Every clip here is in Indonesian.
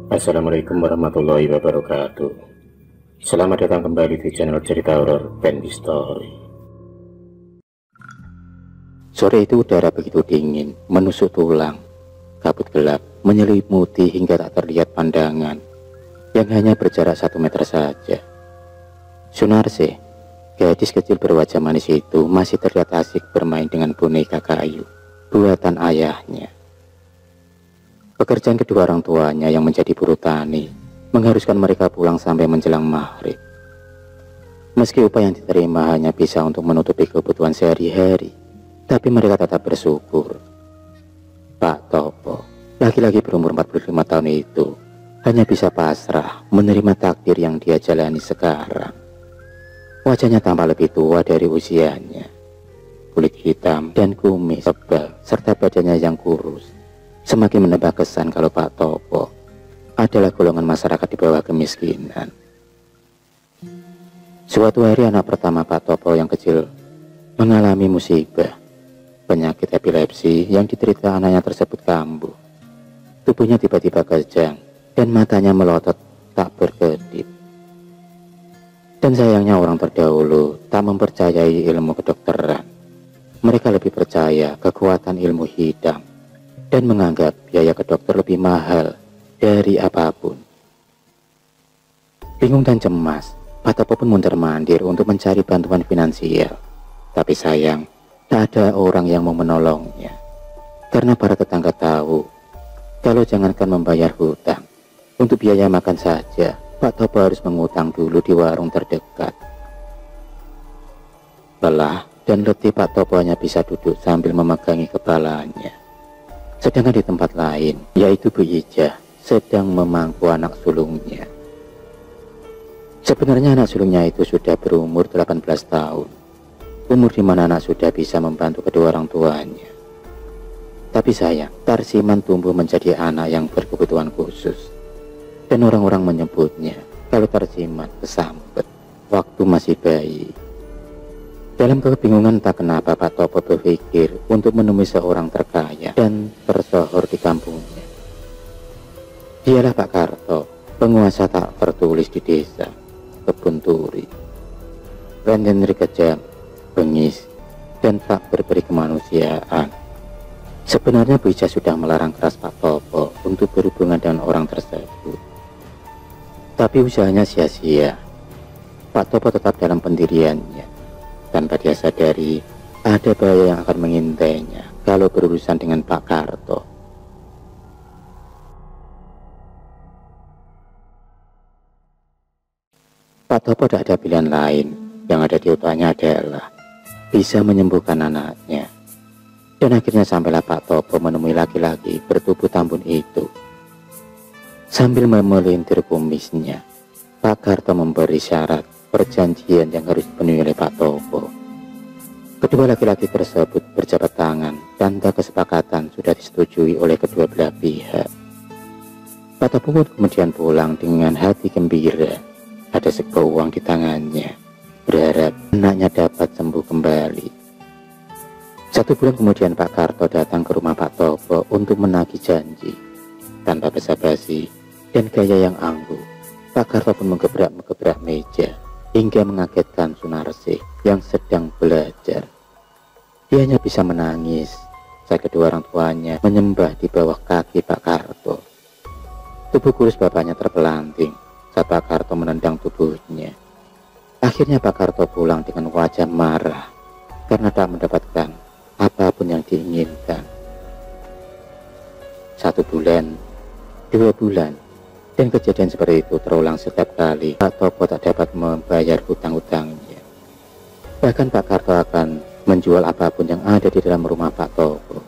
Assalamualaikum warahmatullahi wabarakatuh. Selamat datang kembali di channel cerita horor Bendy Story. Sore itu udara begitu dingin, menusuk tulang. Kabut gelap menyelimuti hingga tak terlihat pandangan yang hanya berjarak 1 meter saja. Sunarse, gadis kecil berwajah manis itu, masih terlihat asik bermain dengan boneka kayu buatan ayahnya. Pekerjaan kedua orang tuanya yang menjadi buruh tani mengharuskan mereka pulang sampai menjelang maghrib. Meski upah yang diterima hanya bisa untuk menutupi kebutuhan sehari-hari, tapi mereka tetap bersyukur. Pak Topo, laki-laki berumur 45 tahun itu, hanya bisa pasrah menerima takdir yang dia jalani sekarang. Wajahnya tampak lebih tua dari usianya. Kulit hitam dan kumis tebal serta badannya yang kurus semakin menambah kesan kalau Pak Topo adalah golongan masyarakat di bawah kemiskinan. Suatu hari anak pertama Pak Topo yang kecil mengalami musibah, penyakit epilepsi yang diderita anaknya tersebut kambuh. Tubuhnya tiba-tiba kejang dan matanya melotot tak berkedip. Dan sayangnya orang terdahulu tak mempercayai ilmu kedokteran. Mereka lebih percaya kekuatan ilmu hitam dan menganggap biaya ke dokter lebih mahal dari apapun. Bingung dan cemas, Pak Topo pun mondar-mandir untuk mencari bantuan finansial. Tapi sayang, tak ada orang yang mau menolongnya. Karena para tetangga tahu, kalau jangankan membayar hutang, untuk biaya makan saja, Pak Topo harus mengutang dulu di warung terdekat. Lelah dan letih, Pak Topo hanya bisa duduk sambil memegangi kepalanya. Sedangkan di tempat lain, yaitu Bu Ijah sedang memangku anak sulungnya. Sebenarnya anak sulungnya itu sudah berumur 18 tahun. Umur di mana anak sudah bisa membantu kedua orang tuanya. Tapi sayang, Tarsiman tumbuh menjadi anak yang berkebutuhan khusus. Dan orang-orang menyebutnya kalau Tarsiman kesambet waktu masih bayi. Dalam kebingungan tak kenapa Pak Topo berpikir untuk menemui seorang terkaya dan tersohor di kampungnya. Dialah Pak Karto, penguasa tak tertulis di desa Kebun Turi. Randenri kejam, bengis, dan tak berberi kemanusiaan. Sebenarnya Bu Ija sudah melarang keras Pak Topo untuk berhubungan dengan orang tersebut. Tapi usahanya sia-sia. Pak Topo tetap dalam pendiriannya. Tanpa dia sadari, ada bahaya yang akan mengintainya kalau berurusan dengan Pak Karto. Pak Topo tidak ada pilihan lain. Yang ada di otaknya adalah bisa menyembuhkan anaknya. Dan akhirnya sampailah Pak Topo menemui laki-laki bertubuh tambun itu. Sambil memelintir kumisnya, Pak Karto memberi syarat perjanjian yang harus dipenuhi oleh Pak Topo. Kedua laki-laki tersebut berjabat tangan, tanda kesepakatan sudah disetujui oleh kedua belah pihak. Pak Topo pun kemudian pulang dengan hati gembira. Ada sebuah uang di tangannya, berharap anaknya dapat sembuh kembali. 1 bulan kemudian Pak Karto datang ke rumah Pak Topo untuk menagih janji. Tanpa basa-basi dan gaya yang angguh, Pak Karto pun menggebrak meja hingga mengagetkan Sunarse yang sedang belajar. Dia hanya bisa menangis saat kedua orang tuanya menyembah di bawah kaki Pak Karto. Tubuh kurus bapaknya terpelanting saat Pak Karto menendang tubuhnya. Akhirnya Pak Karto pulang dengan wajah marah karena tak mendapatkan apapun yang diinginkan. 1 bulan, 2 bulan, dan kejadian seperti itu terulang setiap kali Pak Topo tak dapat membayar hutang-hutangnya. Bahkan Pak Karto akan menjual apapun yang ada di dalam rumah Pak Topo.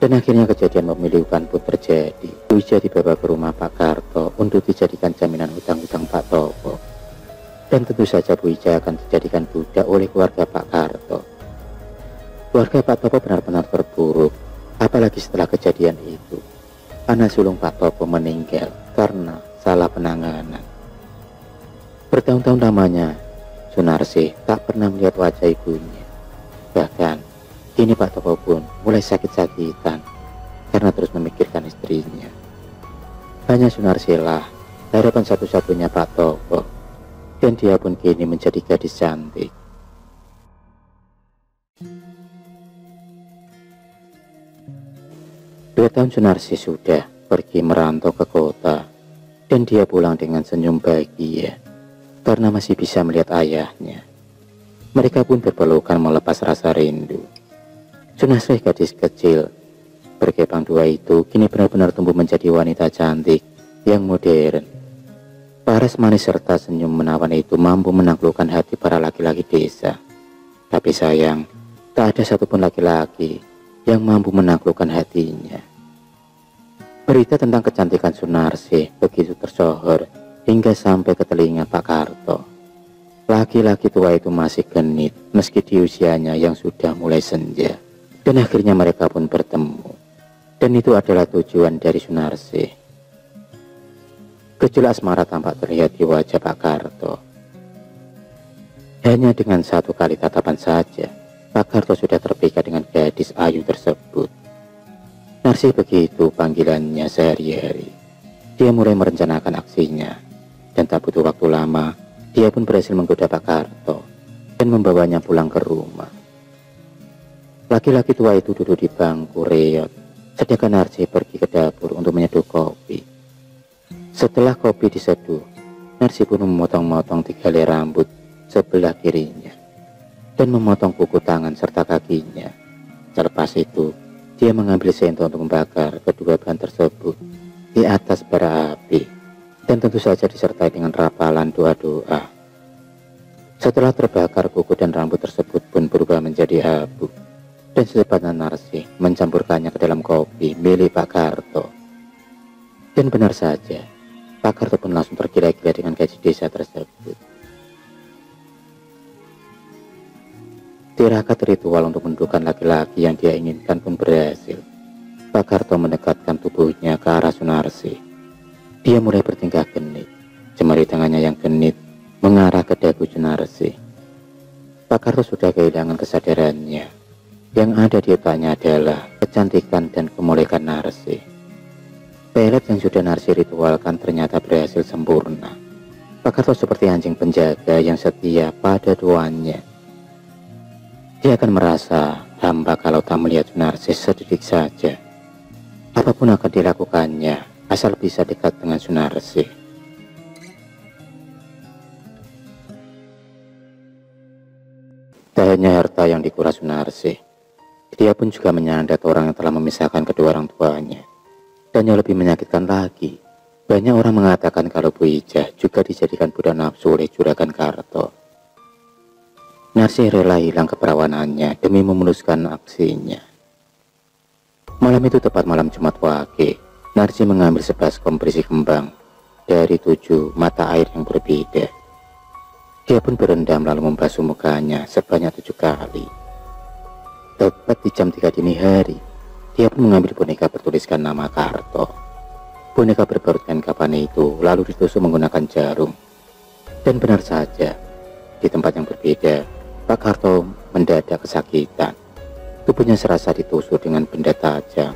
Dan akhirnya kejadian memilukan pun terjadi. Bu Ija dibawa ke rumah Pak Karto untuk dijadikan jaminan hutang-hutang Pak Topo. Dan tentu saja Bu Ija akan dijadikan budak oleh keluarga Pak Karto. Keluarga Pak Topo benar-benar terpuruk, apalagi setelah kejadian itu. Anak sulung Pak Topo meninggal karena salah penanganan. Bertahun-tahun lamanya, Sunarse tak pernah melihat wajah ibunya. Bahkan, kini Pak Topo pun mulai sakit-sakitan karena terus memikirkan istrinya. Hanya Sunarsilah harapan satu-satunya Pak Topo, dan dia pun kini menjadi gadis cantik. Dua tahun Sunarsi sudah pergi merantau ke kota, dan dia pulang dengan senyum bahagia karena masih bisa melihat ayahnya. Mereka pun berpelukan melepas rasa rindu. Sunarsi gadis kecil berkepang dua itu kini benar-benar tumbuh menjadi wanita cantik yang modern. Paras manis serta senyum menawan itu mampu menaklukkan hati para laki-laki desa. Tapi sayang, tak ada satupun laki-laki yang mampu menaklukkan hatinya. Berita tentang kecantikan Sunarsi begitu tersohor hingga sampai ke telinga Pak Karto. Laki-laki tua itu masih genit meski di usianya yang sudah mulai senja. Dan akhirnya mereka pun bertemu. Dan itu adalah tujuan dari Sunarsi. Gejolak asmara tampak terlihat di wajah Pak Karto. Hanya dengan satu kali tatapan saja, Pak Karto sudah terpikat dengan gadis ayu tersebut. Narsi begitu panggilannya sehari-hari. Dia mulai merencanakan aksinya, dan tak butuh waktu lama, dia pun berhasil menggoda Pak Karto dan membawanya pulang ke rumah. Laki-laki tua itu duduk di bangku reot, sedangkan Narsi pergi ke dapur untuk menyeduh kopi. Setelah kopi diseduh, Narsi pun memotong-motong 3 helai rambut sebelah kirinya dan memotong kuku tangan serta kakinya. Selepas itu, dia mengambil sendok untuk membakar kedua bahan tersebut di atas bara api, dan tentu saja disertai dengan rapalan doa-doa. Setelah terbakar, kuku dan rambut tersebut pun berubah menjadi abu, dan secepatnya Narsi mencampurkannya ke dalam kopi milik Pak Karto. Dan benar saja, Pak Karto pun langsung tergila-gila dengan gadis desa tersebut. Tirakat ritual untuk menundukkan laki-laki yang dia inginkan pun berhasil. Pak Karto mendekatkan tubuhnya ke arah Sunarsi. Dia mulai bertingkah genit. Jemari tangannya yang genit mengarah ke dagu Sunarsi. Pak Karto sudah kehilangan kesadarannya. Yang ada di otaknya adalah kecantikan dan kemolekan Narsi. Pelet yang sudah Narsi ritualkan ternyata berhasil sempurna. Pak Karto seperti anjing penjaga yang setia pada tuannya. Dia akan merasa hampa kalau tak melihat Sunarsi sedetik saja. Apapun akan dilakukannya, asal bisa dekat dengan Sunarsi. Tak hanya harta yang dikuras Sunarsi, dia pun juga menyandat orang yang telah memisahkan kedua orang tuanya. Dan yang lebih menyakitkan lagi, banyak orang mengatakan kalau Bu Ijah juga dijadikan budak nafsu oleh Juragan Karto. Narsi rela hilang keperawanannya demi memuluskan aksinya. Malam itu tepat malam Jumat Wage, Narsi mengambil sebaskom berisi kembang dari 7 mata air yang berbeda. Dia pun berendam lalu membasuh mukanya sebanyak 7 kali. Tepat di jam 3 dini hari, dia pun mengambil boneka bertuliskan nama Karto. Boneka berbarutkan kapan itu lalu ditusuk menggunakan jarum. Dan benar saja, di tempat yang berbeda, Pak Karto mendadak kesakitan. Tubuhnya serasa ditusuk dengan benda tajam.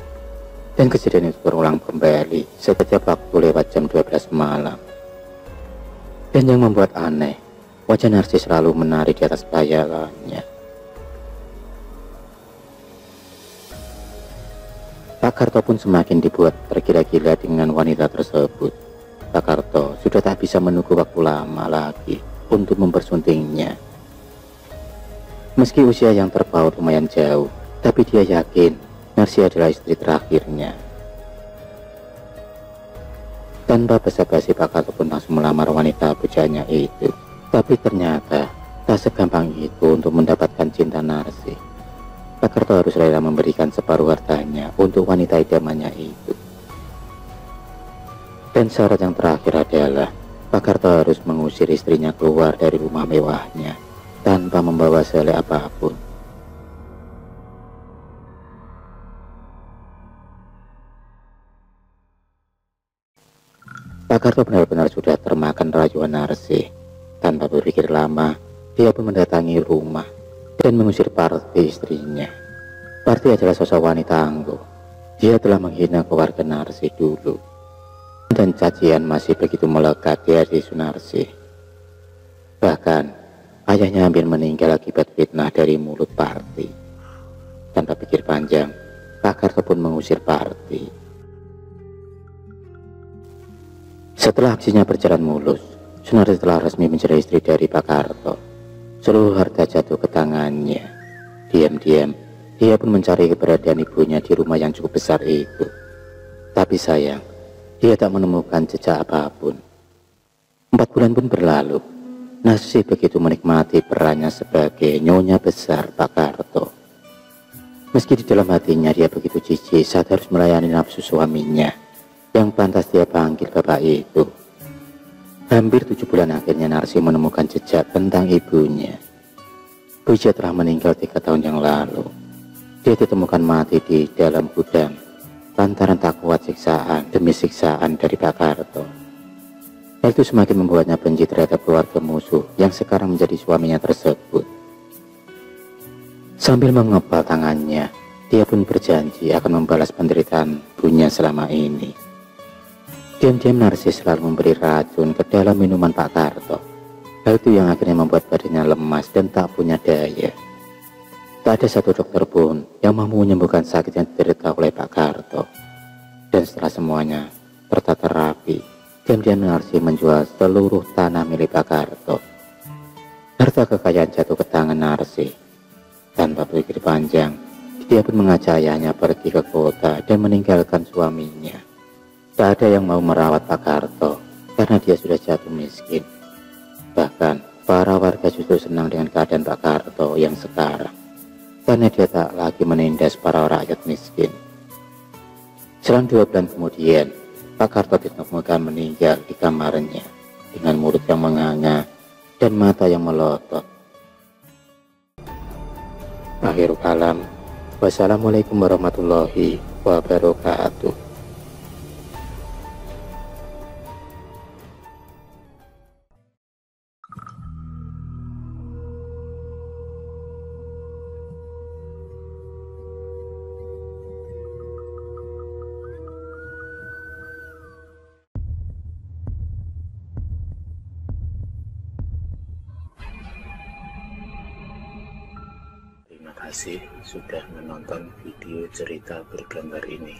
Dan kejadian itu berulang kembali setiap waktu lewat jam 12 malam. Dan yang membuat aneh, wajah Narsi selalu menari di atas bayangannya. Pak Karto pun semakin dibuat tergila-gila dengan wanita tersebut. Pak Karto sudah tak bisa menunggu waktu lama lagi untuk mempersuntingnya. Meski usia yang terpaut lumayan jauh, tapi dia yakin Narsi adalah istri terakhirnya. Tanpa basa-basi Pak Karto pun langsung melamar wanita pujanya itu. Tapi ternyata tak segampang itu untuk mendapatkan cinta Narsi. Pak Karto harus rela memberikan separuh hartanya untuk wanita idamannya itu. Dan syarat yang terakhir adalah Pak Karto harus mengusir istrinya keluar dari rumah mewahnya tanpa membawa sehelai apapun. Pak Karto benar-benar sudah termakan rayuan Narsi. Tanpa berpikir lama, dia pun mendatangi rumah dan mengusir Parti istrinya. Parti adalah sosok wanita angkuh. Dia telah menghina keluarga Narsi dulu. Dan cacian masih begitu melekat di hati Sunarsi. Bahkan ayahnya hampir meninggal akibat fitnah dari mulut Parti. Tanpa pikir panjang, Pak Karto pun mengusir Parti. Setelah aksinya berjalan mulus, Sunarsi telah resmi menjadi istri dari Pak Karto. Seluruh harta jatuh ke tangannya. Diam-diam, dia pun mencari keberadaan ibunya di rumah yang cukup besar itu. Tapi sayang, dia tak menemukan jejak apapun. 4 bulan pun berlalu. Narsi begitu menikmati perannya sebagai nyonya besar Pak Karto. Meski di dalam hatinya dia begitu jijik saat harus melayani nafsu suaminya yang pantas dia panggil bapak itu. Hampir 7 bulan akhirnya Narsi menemukan jejak tentang ibunya. Puja telah meninggal 3 tahun yang lalu. Dia ditemukan mati di dalam gudang lantaran tak kuat siksaan demi siksaan dari Pak Karto. Hal itu semakin membuatnya benci terhadap keluarga musuh yang sekarang menjadi suaminya tersebut. Sambil mengepal tangannya, dia pun berjanji akan membalas penderitaan ibunya selama ini. Diam-diam Narsi selalu memberi racun ke dalam minuman Pak Karto. Hal itu yang akhirnya membuat badannya lemas dan tak punya daya. Tak ada satu dokter pun yang mampu menyembuhkan sakit yang diderita oleh Pak Karto. Dan setelah semuanya tertata rapi, diam-diam Narsi menjual seluruh tanah milik Pak Karto. Harta kekayaan jatuh ke tangan Narsi. Tanpa berpikir panjang, dia pun mengajak ayahnya pergi ke kota dan meninggalkan suaminya. Tak ada yang mau merawat Pak Karto karena dia sudah jatuh miskin. Bahkan para warga justru senang dengan keadaan Pak Karto yang sekarang, karena dia tak lagi menindas para rakyat miskin. Selang 2 bulan kemudian, Pak Karto ditemukan meninggal di kamarnya dengan mulut yang menganga dan mata yang melotot. Akhirul kalam, wassalamualaikum warahmatullahi wabarakatuh. Terima kasih sudah menonton video cerita bergambar ini.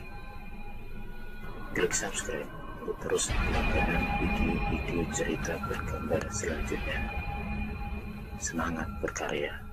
Klik subscribe untuk terus mendapatkan video-video cerita bergambar selanjutnya. Semangat berkarya.